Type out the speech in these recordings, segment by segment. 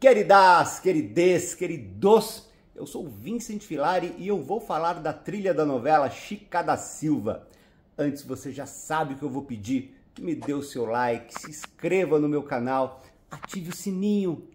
Queridas, queridês, queridos, eu sou o Vincent Filari e eu vou falar da trilha da novela Chica da Silva. Antes, você já sabe o que eu vou pedir, que me dê o seu like, se inscreva no meu canal, ative o sininho.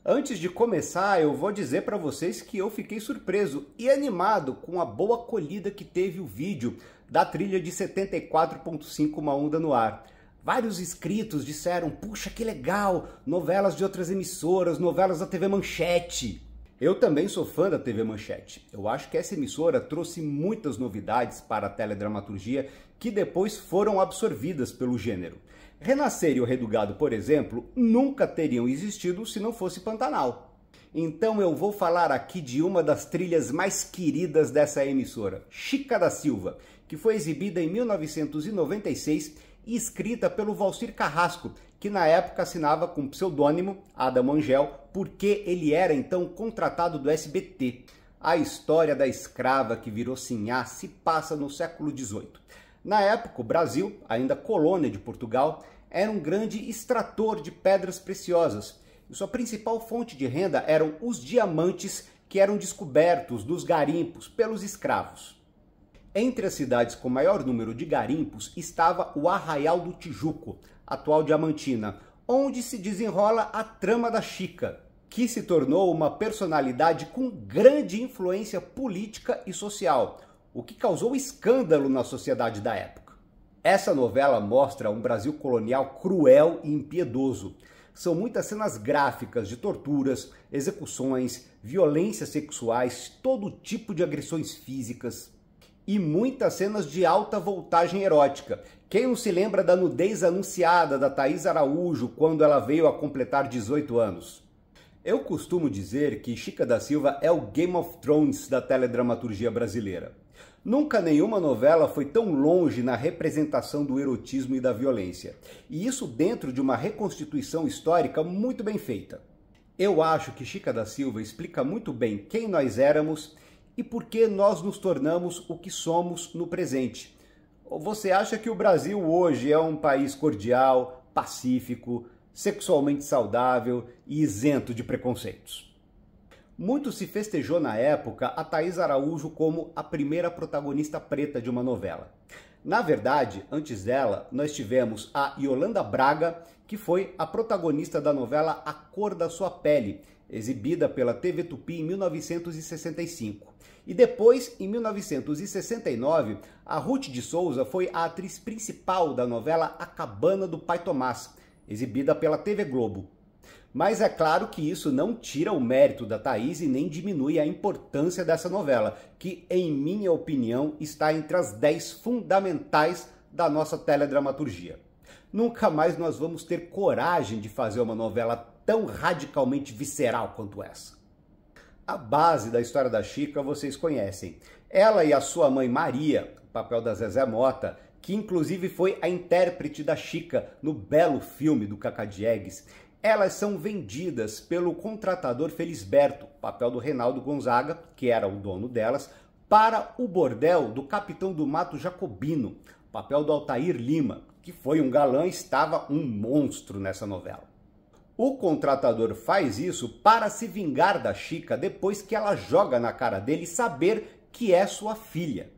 Antes de começar, eu vou dizer para vocês que eu fiquei surpreso e animado com a boa acolhida que teve o vídeo da trilha de 74.5 Uma Onda no Ar. Vários inscritos disseram, puxa, que legal, novelas de outras emissoras, novelas da TV Manchete. Eu também sou fã da TV Manchete. Eu acho que essa emissora trouxe muitas novidades para a teledramaturgia que depois foram absorvidas pelo gênero. Renascer e o Redugado, por exemplo, nunca teriam existido se não fosse Pantanal. Então eu vou falar aqui de uma das trilhas mais queridas dessa emissora, Chica da Silva, que foi exibida em 1996 e escrita pelo Valcir Carrasco, que na época assinava com o pseudônimo Adamo Angel, porque ele era então contratado do SBT. A história da escrava que virou sinhá se passa no século XVIII. Na época, o Brasil, ainda colônia de Portugal, era um grande extrator de pedras preciosas, e sua principal fonte de renda eram os diamantes que eram descobertos nos garimpos pelos escravos. Entre as cidades com maior número de garimpos estava o Arraial do Tijuco, atual Diamantina, onde se desenrola a trama da Chica, que se tornou uma personalidade com grande influência política e social, o que causou escândalo na sociedade da época. Essa novela mostra um Brasil colonial cruel e impiedoso. São muitas cenas gráficas de torturas, execuções, violências sexuais, todo tipo de agressões físicas, e muitas cenas de alta voltagem erótica. Quem não se lembra da nudez anunciada da Thaís Araújo quando ela veio a completar 18 anos? Eu costumo dizer que Chica da Silva é o Game of Thrones da teledramaturgia brasileira. Nunca nenhuma novela foi tão longe na representação do erotismo e da violência. E isso dentro de uma reconstituição histórica muito bem feita. Eu acho que Chica da Silva explica muito bem quem nós éramos e por que nós nos tornamos o que somos no presente. Ou você acha que o Brasil hoje é um país cordial, pacífico, sexualmente saudável e isento de preconceitos? Muito se festejou na época a Thaís Araújo como a primeira protagonista preta de uma novela. Na verdade, antes dela, nós tivemos a Yolanda Braga, que foi a protagonista da novela A Cor da Sua Pele, exibida pela TV Tupi em 1965. E depois, em 1969, a Ruth de Souza foi a atriz principal da novela A Cabana do Pai Tomás, exibida pela TV Globo. Mas é claro que isso não tira o mérito da Thaís e nem diminui a importância dessa novela, que, em minha opinião, está entre as 10 fundamentais da nossa teledramaturgia. Nunca mais nós vamos ter coragem de fazer uma novela tão radicalmente visceral quanto essa. A base da história da Chica vocês conhecem. Ela e a sua mãe Maria, o papel da Zezé Mota, que inclusive foi a intérprete da Chica no belo filme do Cacá Diegues, elas são vendidas pelo contratador Felisberto, papel do Reinaldo Gonzaga, que era o dono delas, para o bordel do Capitão do Mato Jacobino, papel do Altair Lima, que foi um galã e estava um monstro nessa novela. O contratador faz isso para se vingar da Chica depois que ela joga na cara dele saber que é sua filha.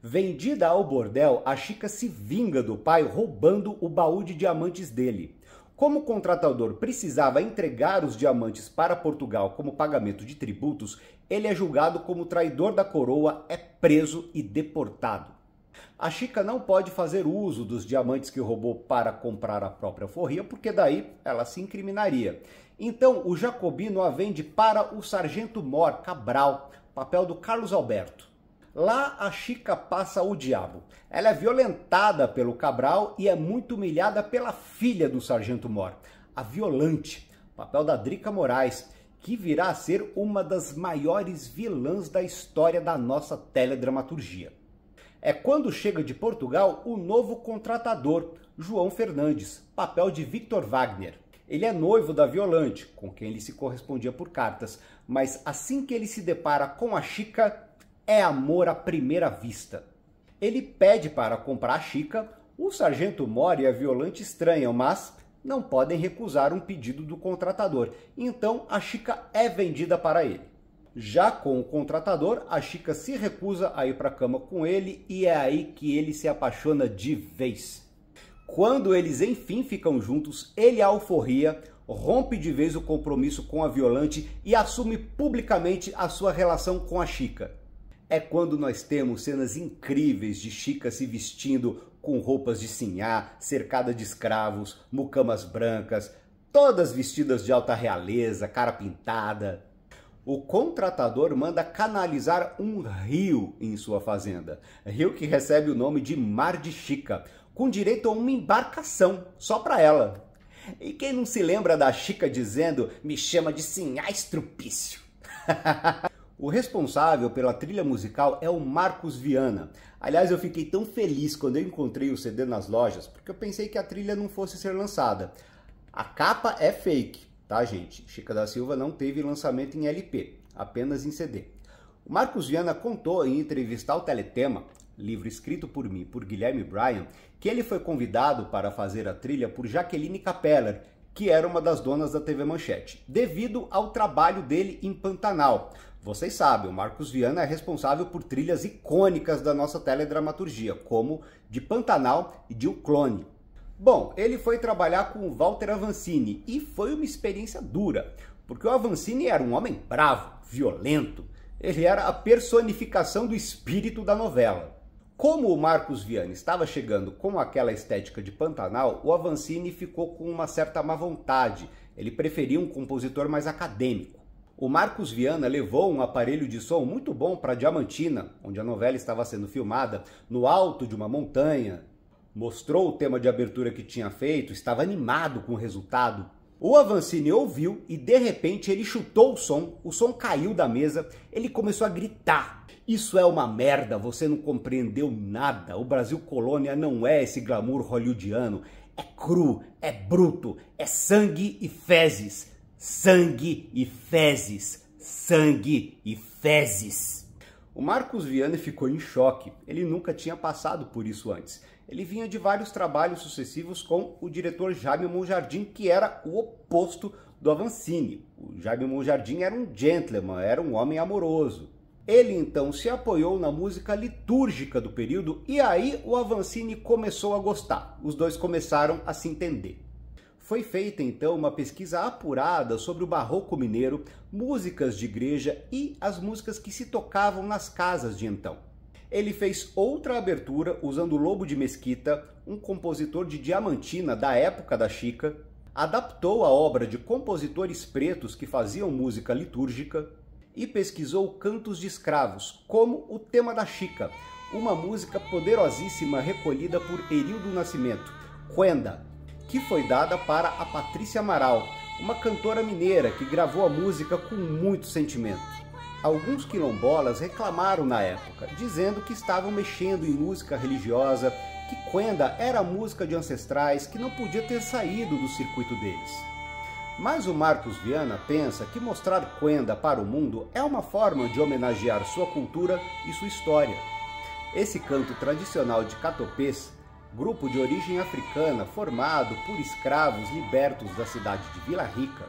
Vendida ao bordel, a Chica se vinga do pai roubando o baú de diamantes dele. Como o contratador precisava entregar os diamantes para Portugal como pagamento de tributos, ele é julgado como traidor da coroa, é preso e deportado. A Chica não pode fazer uso dos diamantes que roubou para comprar a própria alforria, porque daí ela se incriminaria. Então o Jacobino a vende para o Sargento Mor Cabral, papel do Carlos Alberto. Lá a Chica passa o diabo. Ela é violentada pelo Cabral e é muito humilhada pela filha do Sargento Mor, a Violante, papel da Drica Moraes, que virá a ser uma das maiores vilãs da história da nossa teledramaturgia. É quando chega de Portugal o novo contratador, João Fernandes, papel de Victor Wagner. Ele é noivo da Violante, com quem ele se correspondia por cartas, mas assim que ele se depara com a Chica, é amor à primeira vista. Ele pede para comprar a Chica, o Sargento Mor e a Violante estranham, mas não podem recusar um pedido do contratador. Então a Chica é vendida para ele. Já com o contratador, a Chica se recusa a ir para a cama com ele e é aí que ele se apaixona de vez. Quando eles enfim ficam juntos, ele a alforria, rompe de vez o compromisso com a Violante e assume publicamente a sua relação com a Chica. É quando nós temos cenas incríveis de Chica se vestindo com roupas de sinhá, cercada de escravos, mucamas brancas, todas vestidas de alta realeza, cara pintada. O contratador manda canalizar um rio em sua fazenda, rio que recebe o nome de Mar de Chica, com direito a uma embarcação só para ela. E quem não se lembra da Chica dizendo, me chama de sinhá estrupício? O responsável pela trilha musical é o Marcos Viana. Aliás, eu fiquei tão feliz quando eu encontrei o CD nas lojas, porque eu pensei que a trilha não fosse ser lançada. A capa é fake, tá, gente? Chica da Silva não teve lançamento em LP, apenas em CD. O Marcos Viana contou em entrevista ao Teletema, livro escrito por mim e por Guilherme Bryan, que ele foi convidado para fazer a trilha por Jaqueline Capeller, que era uma das donas da TV Manchete, devido ao trabalho dele em Pantanal. Vocês sabem, o Marcos Viana é responsável por trilhas icônicas da nossa teledramaturgia, como de Pantanal e de O Clone. Bom, ele foi trabalhar com o Walter Avancini e foi uma experiência dura, porque o Avancini era um homem bravo, violento, ele era a personificação do espírito da novela. Como o Marcos Viana estava chegando com aquela estética de Pantanal, o Avancini ficou com uma certa má vontade, ele preferia um compositor mais acadêmico. O Marcos Viana levou um aparelho de som muito bom para Diamantina, onde a novela estava sendo filmada, no alto de uma montanha. Mostrou o tema de abertura que tinha feito, estava animado com o resultado. O Avancini ouviu e de repente ele chutou o som caiu da mesa, ele começou a gritar. Isso é uma merda, você não compreendeu nada, o Brasil Colônia não é esse glamour hollywoodiano, é cru, é bruto, é sangue e fezes. Sangue e fezes, sangue e fezes. O Marcos Viana ficou em choque, ele nunca tinha passado por isso antes. Ele vinha de vários trabalhos sucessivos com o diretor Jaime Monjardim, que era o oposto do Avancini. O Jaime Monjardim era um gentleman, era um homem amoroso. Ele então se apoiou na música litúrgica do período e aí o Avancini começou a gostar. Os dois começaram a se entender. Foi feita então uma pesquisa apurada sobre o barroco mineiro, músicas de igreja e as músicas que se tocavam nas casas de então. Ele fez outra abertura usando o Lobo de Mesquita, um compositor de Diamantina da época da Chica, adaptou a obra de compositores pretos que faziam música litúrgica e pesquisou cantos de escravos, como o tema da Chica, uma música poderosíssima recolhida por Erildo Nascimento, Quenda, que foi dada para a Patrícia Amaral, uma cantora mineira que gravou a música com muito sentimento. Alguns quilombolas reclamaram na época, dizendo que estavam mexendo em música religiosa, que Quenda era música de ancestrais, que não podia ter saído do circuito deles. Mas o Marcos Viana pensa que mostrar Quenda para o mundo é uma forma de homenagear sua cultura e sua história. Esse canto tradicional de Catopês, grupo de origem africana formado por escravos libertos da cidade de Vila Rica,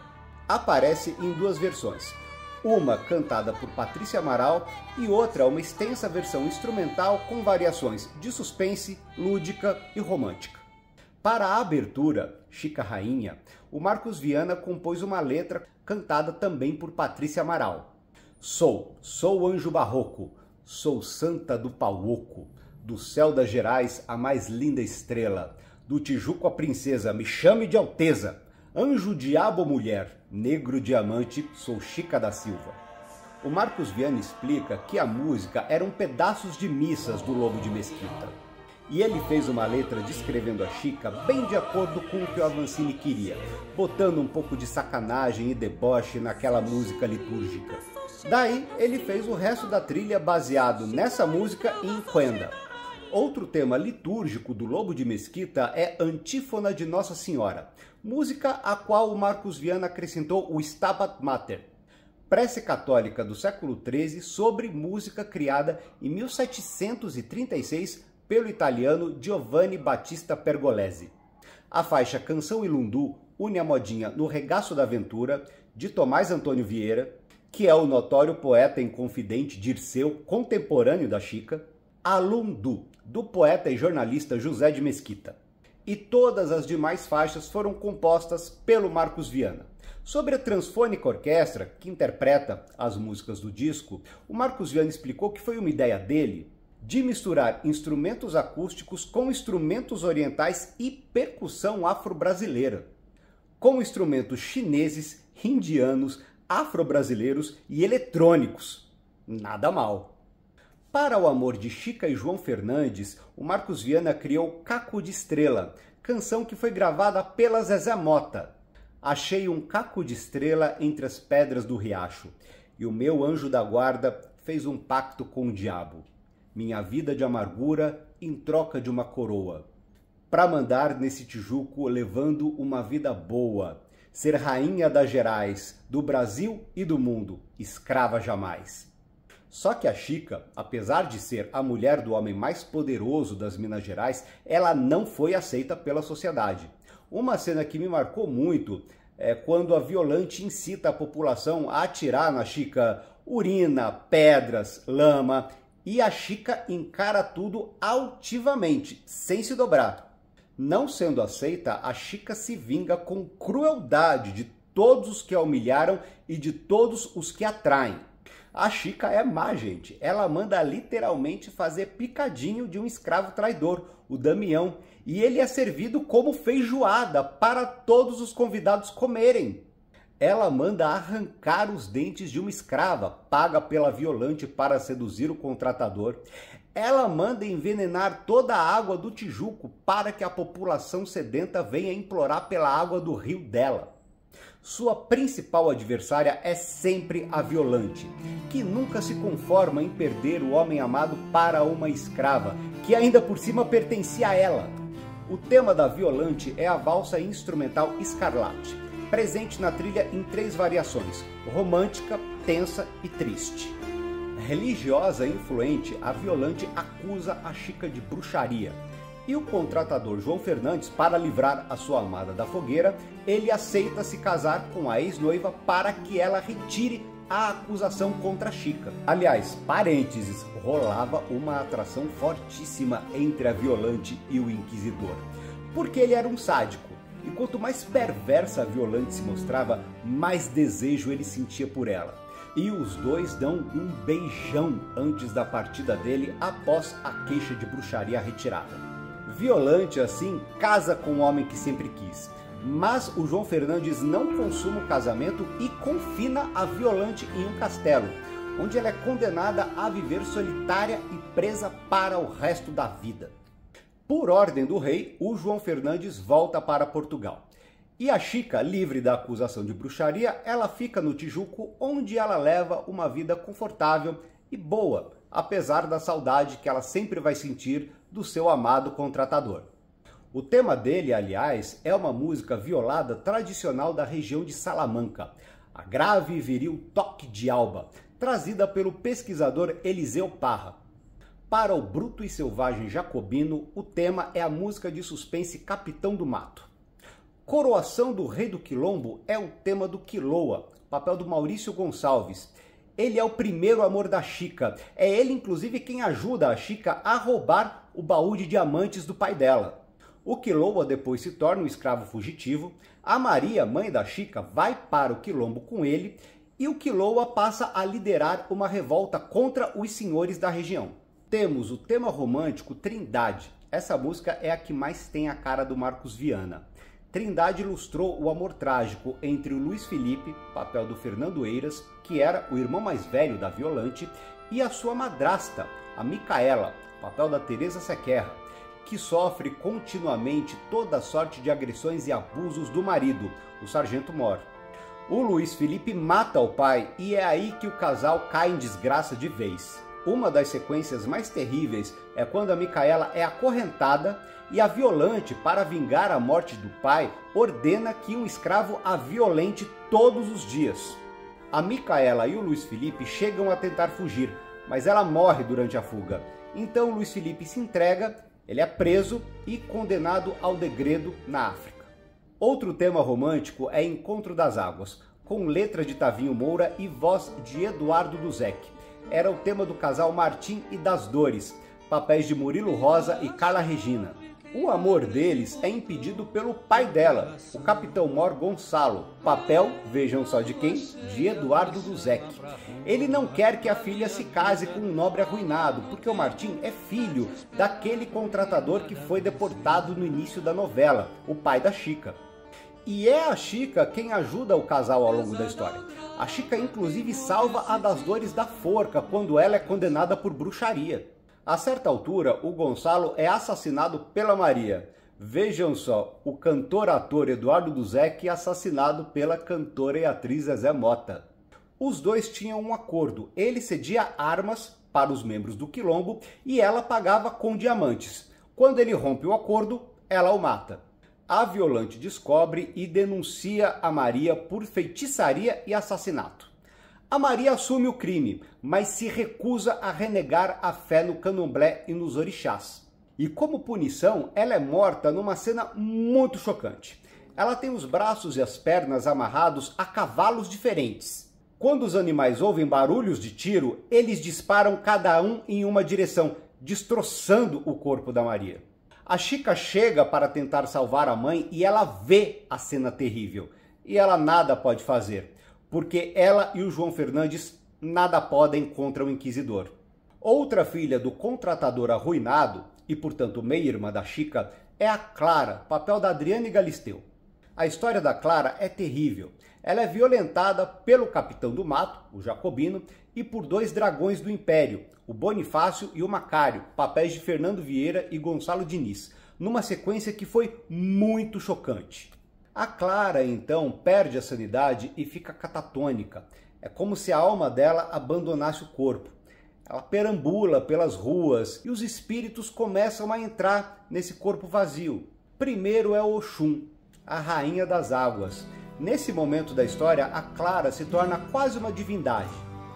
aparece em duas versões. Uma cantada por Patrícia Amaral e outra uma extensa versão instrumental com variações de suspense, lúdica e romântica. Para a abertura, Chica Rainha, o Marcos Viana compôs uma letra cantada também por Patrícia Amaral. Sou anjo barroco, sou santa do Pauoco, do céu das Gerais a mais linda estrela, do Tijuco a princesa, me chame de Alteza, anjo, diabo ou mulher, negro diamante, sou Chica da Silva. O Marcos Viana explica que a música eram pedaços de missas do Lobo de Mesquita. E ele fez uma letra descrevendo a Chica bem de acordo com o que o Avancini queria, botando um pouco de sacanagem e deboche naquela música litúrgica. Daí ele fez o resto da trilha baseado nessa música e em Quenda. Outro tema litúrgico do Lobo de Mesquita é Antífona de Nossa Senhora, música a qual o Marcos Viana acrescentou o Stabat Mater, prece católica do século XIII sobre música criada em 1736 pelo italiano Giovanni Battista Pergolesi. A faixa Canção e Lundu une a modinha No Regaço da Aventura, de Tomás Antônio Vieira, que é o notório poeta inconfidente Dirceu, contemporâneo da Chica, a Lundu, do poeta e jornalista José de Mesquita. E todas as demais faixas foram compostas pelo Marcos Viana. Sobre a Transfônica Orquestra, que interpreta as músicas do disco, o Marcos Viana explicou que foi uma ideia dele de misturar instrumentos acústicos com instrumentos orientais e percussão afro-brasileira, com instrumentos chineses, indianos, afro-brasileiros e eletrônicos. Nada mal. Para o amor de Chica e João Fernandes, o Marcos Viana criou Caco de Estrela, canção que foi gravada pela Zezé Mota. Achei um caco de estrela entre as pedras do riacho, e o meu anjo da guarda fez um pacto com o diabo. Minha vida de amargura em troca de uma coroa, pra mandar nesse Tijuco levando uma vida boa, ser rainha das Gerais, do Brasil e do mundo, escrava jamais. Só que a Chica, apesar de ser a mulher do homem mais poderoso das Minas Gerais, ela não foi aceita pela sociedade. Uma cena que me marcou muito é quando a Violante incita a população a atirar na Chica urina, pedras, lama, e a Chica encara tudo altivamente, sem se dobrar. Não sendo aceita, a Chica se vinga com crueldade de todos os que a humilharam e de todos os que a traem. A Chica é má, gente. Ela manda literalmente fazer picadinho de um escravo traidor, o Damião, e ele é servido como feijoada para todos os convidados comerem. Ela manda arrancar os dentes de uma escrava, paga pela Violante para seduzir o contratador. Ela manda envenenar toda a água do Tijuco para que a população sedenta venha implorar pela água do rio dela. Sua principal adversária é sempre a Violante, que nunca se conforma em perder o homem amado para uma escrava, que ainda por cima pertencia a ela. O tema da Violante é a valsa instrumental Escarlate, presente na trilha em 3 variações: romântica, tensa e triste. Religiosa e influente, a Violante acusa a Chica de bruxaria. E o contratador João Fernandes, para livrar a sua amada da fogueira, ele aceita se casar com a ex-noiva para que ela retire a acusação contra a Chica. Aliás, parênteses, rolava uma atração fortíssima entre a Violante e o Inquisidor, porque ele era um sádico, e quanto mais perversa a Violante se mostrava, mais desejo ele sentia por ela. E os dois dão um beijão antes da partida dele, após a queixa de bruxaria retirada. Violante, assim, casa com o homem que sempre quis, mas o João Fernandes não consuma o casamento e confina a Violante em um castelo, onde ela é condenada a viver solitária e presa para o resto da vida. Por ordem do rei, o João Fernandes volta para Portugal. E a Chica, livre da acusação de bruxaria, ela fica no Tijuco, onde ela leva uma vida confortável e boa, apesar da saudade que ela sempre vai sentir do seu amado contratador. O tema dele, aliás, é uma música violada tradicional da região de Salamanca, a grave e viril Toque de Alba, trazida pelo pesquisador Eliseu Parra. Para o bruto e selvagem jacobino, o tema é a música de suspense Capitão do Mato. Coroação do Rei do Quilombo é o tema do Quiloa, papel do Maurício Gonçalves. Ele é o primeiro amor da Chica. É ele, inclusive, quem ajuda a Chica a roubar o baú de diamantes do pai dela. O Quiloa depois se torna um escravo fugitivo. A Maria, mãe da Chica, vai para o Quilombo com ele. E o Quiloa passa a liderar uma revolta contra os senhores da região. Temos o tema romântico Trindade. Essa música é a que mais tem a cara do Marcos Viana. Trindade ilustrou o amor trágico entre o Luiz Felipe, papel do Fernando Eiras, que era o irmão mais velho da Violante, e a sua madrasta, a Micaela, papel da Teresa Sequerra, que sofre continuamente toda sorte de agressões e abusos do marido, o Sargento Mor. O Luiz Felipe mata o pai e é aí que o casal cai em desgraça de vez. Uma das sequências mais terríveis é quando a Micaela é acorrentada e a Violante, para vingar a morte do pai, ordena que um escravo a violente todos os dias. A Micaela e o Luiz Felipe chegam a tentar fugir, mas ela morre durante a fuga. Então Luiz Felipe se entrega Ele é preso e condenado ao degredo na África. Outro tema romântico é Encontro das Águas, com letra de Tavinho Moura e voz de Eduardo Duzec. Era o tema do casal Martim e das Dores, papéis de Murilo Rosa e Carla Regina. O amor deles é impedido pelo pai dela, o Capitão Mor Gonçalo, papel, vejam só de quem? De Eduardo Duzec. Ele não quer que a filha se case com um nobre arruinado, porque o Martim é filho daquele contratador que foi deportado no início da novela, o pai da Chica. E é a Chica quem ajuda o casal ao longo da história. A Chica inclusive salva a das Dores da forca quando ela é condenada por bruxaria. A certa altura, o Gonçalo é assassinado pela Maria. Vejam só, o cantor-ator Eduardo Duzec assassinado pela cantora e atriz Zezé Mota. Os dois tinham um acordo, ele cedia armas para os membros do Quilombo e ela pagava com diamantes. Quando ele rompe o acordo, ela o mata. A Violante descobre e denuncia a Maria por feitiçaria e assassinato. A Maria assume o crime, mas se recusa a renegar a fé no candomblé e nos orixás. E como punição, ela é morta numa cena muito chocante. Ela tem os braços e as pernas amarrados a cavalos diferentes. Quando os animais ouvem barulhos de tiro, eles disparam cada um em uma direção, destroçando o corpo da Maria. A Chica chega para tentar salvar a mãe e ela vê a cena terrível. E ela nada pode fazer, porque ela e o João Fernandes nada podem contra o inquisidor. Outra filha do contratador arruinado, e portanto meia-irmã da Chica, é a Clara, papel da Adriane Galisteu. A história da Clara é terrível. Ela é violentada pelo capitão do mato, o Jacobino, e por dois dragões do Império, o Bonifácio e o Macário, papéis de Fernando Vieira e Gonçalo Diniz, numa sequência que foi muito chocante. A Clara, então, perde a sanidade e fica catatônica. É como se a alma dela abandonasse o corpo. Ela perambula pelas ruas e os espíritos começam a entrar nesse corpo vazio. Primeiro é Oxum, a rainha das águas. Nesse momento da história, a Clara se torna quase uma divindade.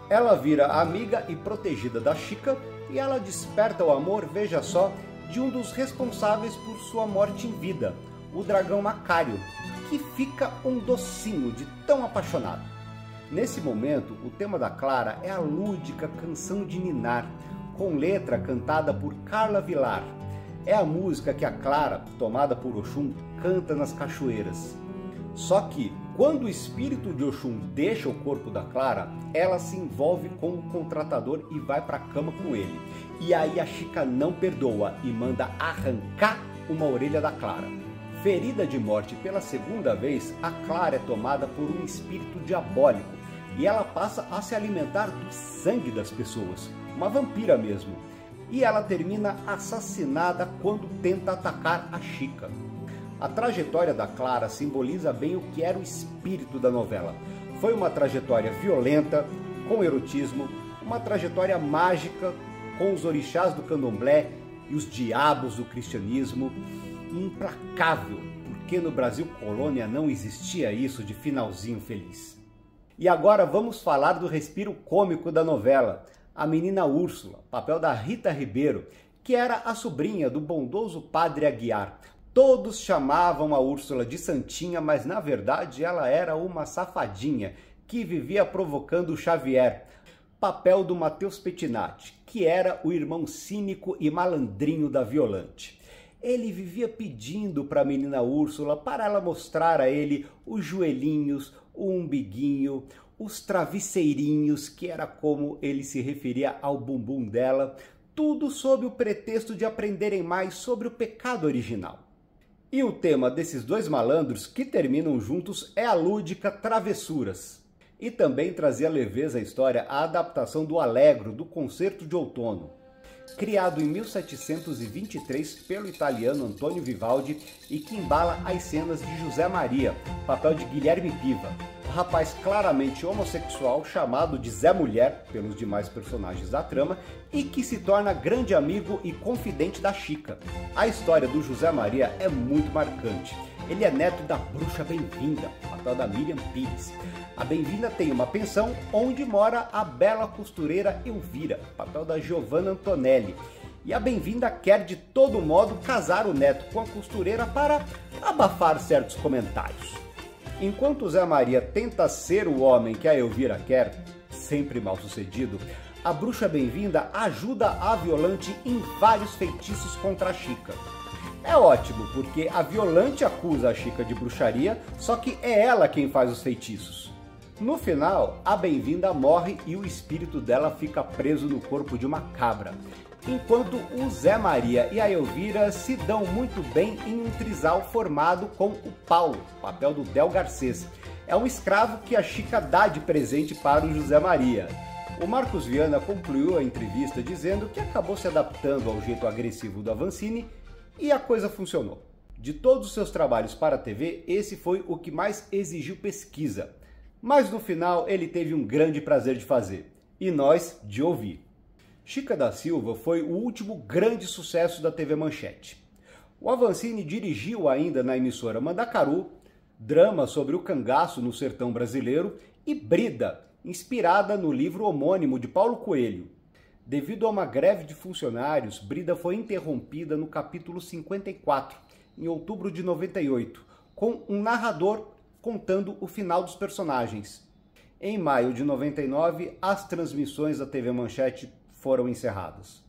Ela vira amiga e protegida da Chica e ela desperta o amor, veja só, de um dos responsáveis por sua morte em vida, o dragão Macário, que fica um docinho de tão apaixonado. Nesse momento, o tema da Clara é a lúdica Canção de Ninar, com letra cantada por Carla Vilar. É a música que a Clara, tomada por Oxum, canta nas cachoeiras. Só que, quando o espírito de Oxum deixa o corpo da Clara, ela se envolve com o contratador e vai para a cama com ele. E aí a Chica não perdoa e manda arrancar uma orelha da Clara. Ferida de morte pela segunda vez, a Clara é tomada por um espírito diabólico e ela passa a se alimentar do sangue das pessoas, uma vampira mesmo. E ela termina assassinada quando tenta atacar a Chica. A trajetória da Clara simboliza bem o que era o espírito da novela. Foi uma trajetória violenta, com erotismo, uma trajetória mágica, com os orixás do candomblé e os diabos do cristianismo, implacável, porque no Brasil colônia não existia isso de finalzinho feliz. E agora vamos falar do respiro cômico da novela, a menina Úrsula, papel da Rita Ribeiro, que era a sobrinha do bondoso padre Aguiar. Todos chamavam a Úrsula de santinha, mas na verdade ela era uma safadinha que vivia provocando o Xavier, papel do Matheus Pettinati, que era o irmão cínico e malandrinho da Violante. Ele vivia pedindo para a menina Úrsula para ela mostrar a ele os joelhinhos, o umbiguinho, os travesseirinhos, que era como ele se referia ao bumbum dela, tudo sob o pretexto de aprenderem mais sobre o pecado original. E o tema desses dois malandros que terminam juntos é a lúdica Travessuras. E também trazia leveza à história a adaptação do Allegro, do Concerto de Outono. Criado em 1723 pelo italiano Antonio Vivaldi e que embala as cenas de José Maria, papel de Guilherme Piva, um rapaz claramente homossexual chamado de Zé Mulher pelos demais personagens da trama e que se torna grande amigo e confidente da Chica. A história do José Maria é muito marcante. Ele é neto da bruxa Bem-vinda, papel da Miriam Pires. A Bem-vinda tem uma pensão onde mora a bela costureira Elvira, papel da Giovanna Antonelli. e a Bem-vinda quer de todo modo casar o neto com a costureira para abafar certos comentários. Enquanto o Zé Maria tenta ser o homem que a Elvira quer, sempre mal sucedido, a bruxa Bem-vinda ajuda a Violante em vários feitiços contra a Chica. É ótimo, porque a Violante acusa a Chica de bruxaria, só que é ela quem faz os feitiços. No final, a Bem-vinda morre e o espírito dela fica preso no corpo de uma cabra, enquanto o Zé Maria e a Elvira se dão muito bem em um trisal formado com o Paulo, papel do Del Garcês. É um escravo que a Chica dá de presente para o José Maria. O Marcos Viana concluiu a entrevista dizendo que acabou se adaptando ao jeito agressivo do Avancini e a coisa funcionou. De todos os seus trabalhos para a TV, esse foi o que mais exigiu pesquisa. Mas no final ele teve um grande prazer de fazer, e nós de ouvir. Chica da Silva foi o último grande sucesso da TV Manchete. O Avancini dirigiu ainda na emissora Mandacaru, drama sobre o cangaço no sertão brasileiro, e Brida, inspirada no livro homônimo de Paulo Coelho. Devido a uma greve de funcionários, Brida foi interrompida no capítulo 54, em outubro de 98, com um narrador contando o final dos personagens. Em maio de 99, as transmissões da TV Manchete foram encerradas.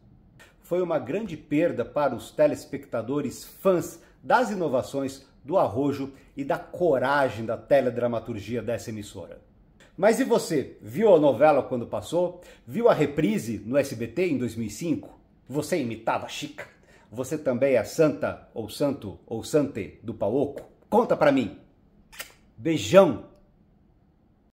Foi uma grande perda para os telespectadores fãs das inovações, do arrojo e da coragem da teledramaturgia dessa emissora. Mas e você? Viu a novela quando passou? Viu a reprise no SBT em 2005? Você imitava a Chica? Você também é santa, ou santo, ou sante do Paoco? Conta pra mim! Beijão!